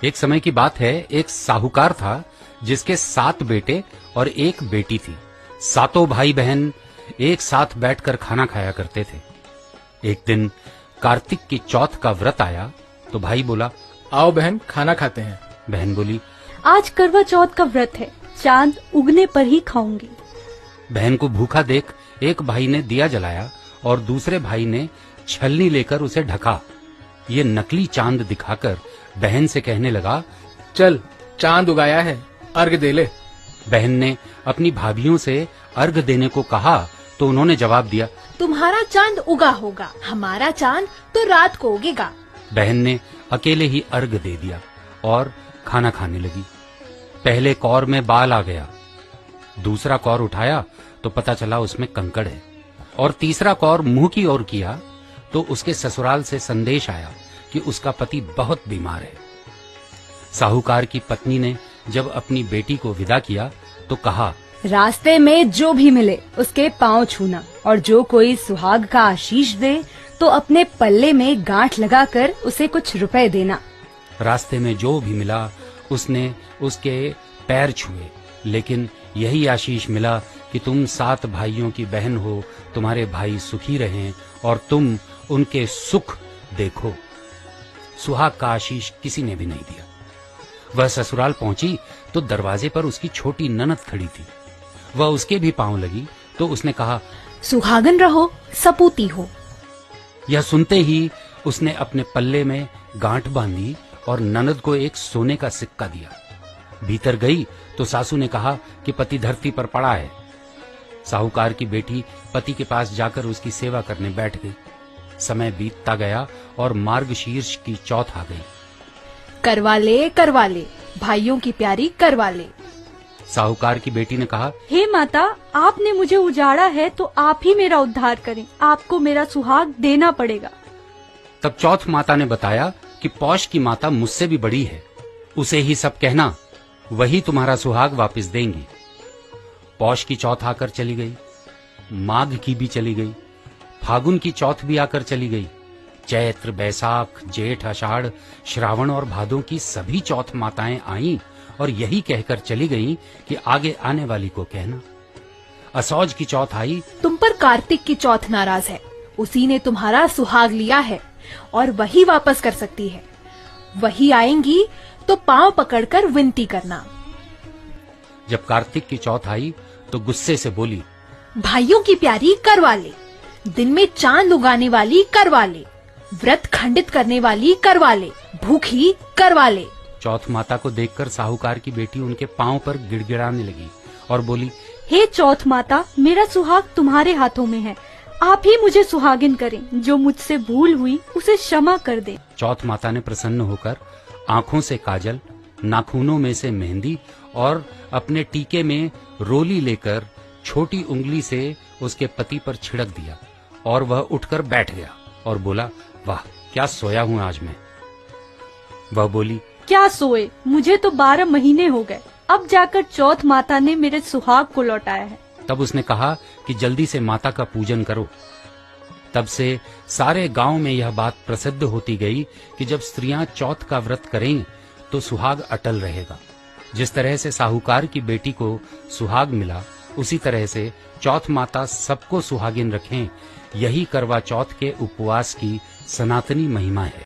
एक समय की बात है, एक साहूकार था जिसके 7 बेटे और 1 बेटी थी। सातों भाई बहन एक साथ बैठकर खाना खाया करते थे। एक दिन कार्तिक की चौथ का व्रत आया तो भाई बोला, आओ बहन खाना खाते हैं। बहन बोली, आज करवा चौथ का व्रत है, चांद उगने पर ही खाऊंगी। बहन को भूखा देख एक भाई ने दिया जलाया और दूसरे भाई ने छलनी लेकर उसे ढका। ये नकली चांद दिखाकर बहन से कहने लगा, चल चांद उगाया है, अर्घ दे ले। बहन ने अपनी भाभियों से अर्घ देने को कहा तो उन्होंने जवाब दिया, तुम्हारा चांद उगा होगा, हमारा चांद तो रात को उगेगा। बहन ने अकेले ही अर्घ दे दिया और खाना खाने लगी। पहले कौर में बाल आ गया, दूसरा कौर उठाया तो पता चला उसमें कंकड़ है, और तीसरा कौर मुंह की ओर किया तो उसके ससुराल से संदेश आया कि उसका पति बहुत बीमार है। साहूकार की पत्नी ने जब अपनी बेटी को विदा किया तो कहा, रास्ते में जो भी मिले उसके पांव छूना, और जो कोई सुहाग का आशीष दे तो अपने पल्ले में गांठ लगाकर उसे कुछ रुपए देना। रास्ते में जो भी मिला उसने उसके पैर छुए, लेकिन यही आशीष मिला कि तुम 7 भाइयों की बहन हो, तुम्हारे भाई सुखी रहें और तुम उनके सुख देखो। सुहाग का आशीष किसी ने भी नहीं दिया। वह ससुराल पहुंची तो दरवाजे पर उसकी छोटी ननद खड़ी थी। वह उसके भी पांव लगी तो उसने कहा, सुहागन रहो, सपूती हो। यह सुनते ही उसने अपने पल्ले में गांठ बांधी और ननद को एक सोने का सिक्का दिया। भीतर गई तो सासू ने कहा कि पति धरती पर पड़ा है। साहूकार की बेटी पति के पास जाकर उसकी सेवा करने बैठ गई। समय बीतता गया और मार्गशीर्ष की चौथ आ गई। करवा ले, भाइयों की प्यारी करवा ले। साहूकार की बेटी ने कहा, हे माता, आपने मुझे उजाड़ा है तो आप ही मेरा उद्धार करें, आपको मेरा सुहाग देना पड़ेगा। तब चौथ माता ने बताया कि पौष की माता मुझसे भी बड़ी है, उसे ही सब कहना, वही तुम्हारा सुहाग वापस देंगी। पौष की चौथ आकर चली गई, माघ की भी चली गई, फागुन की चौथ भी आकर चली गई। चैत्र, बैसाख, जेठ, आषाढ़, श्रावण और भादों की सभी चौथ माताएं आईं और यही कहकर चली गईं कि आगे आने वाली को कहना। असौज की चौथ आई, तुम पर कार्तिक की चौथ नाराज है, उसी ने तुम्हारा सुहाग लिया है और वही वापस कर सकती है। वही आएंगी तो पांव पकड़कर विनती करना। जब कार्तिक की चौथ आई तो गुस्से से बोली, भाइयों की प्यारी करवा ले, दिन में चांद उगाने वाली करवा ले, व्रत खंडित करने वाली करवा ले, भूखी करवा ले। चौथ माता को देखकर साहूकार की बेटी उनके पांव पर गिड़गिड़ाने लगी और बोली, हे चौथ माता, मेरा सुहाग तुम्हारे हाथों में है, आप ही मुझे सुहागिन करें, जो मुझसे भूल हुई उसे क्षमा कर दे। चौथ माता ने प्रसन्न होकर आंखों से काजल, नाखूनों में से मेहंदी और अपने टीके में रोली लेकर छोटी उंगली से उसके पति पर छिड़क दिया और वह उठकर बैठ गया और बोला, वाह क्या सोया हूं आज मैं। वह बोली, क्या सोए, मुझे तो 12 महीने हो गए, अब जाकर चौथ माता ने मेरे सुहाग को लौटाया है। तब उसने कहा कि जल्दी से माता का पूजन करो। तब से सारे गांव में यह बात प्रसिद्ध होती गई कि जब स्त्रियां चौथ का व्रत करें तो सुहाग अटल रहेगा। जिस तरह से साहूकार की बेटी को सुहाग मिला, उसी तरह से चौथ माता सबको सुहागिन रखें, यही करवा चौथ के उपवास की सनातनी महिमा है।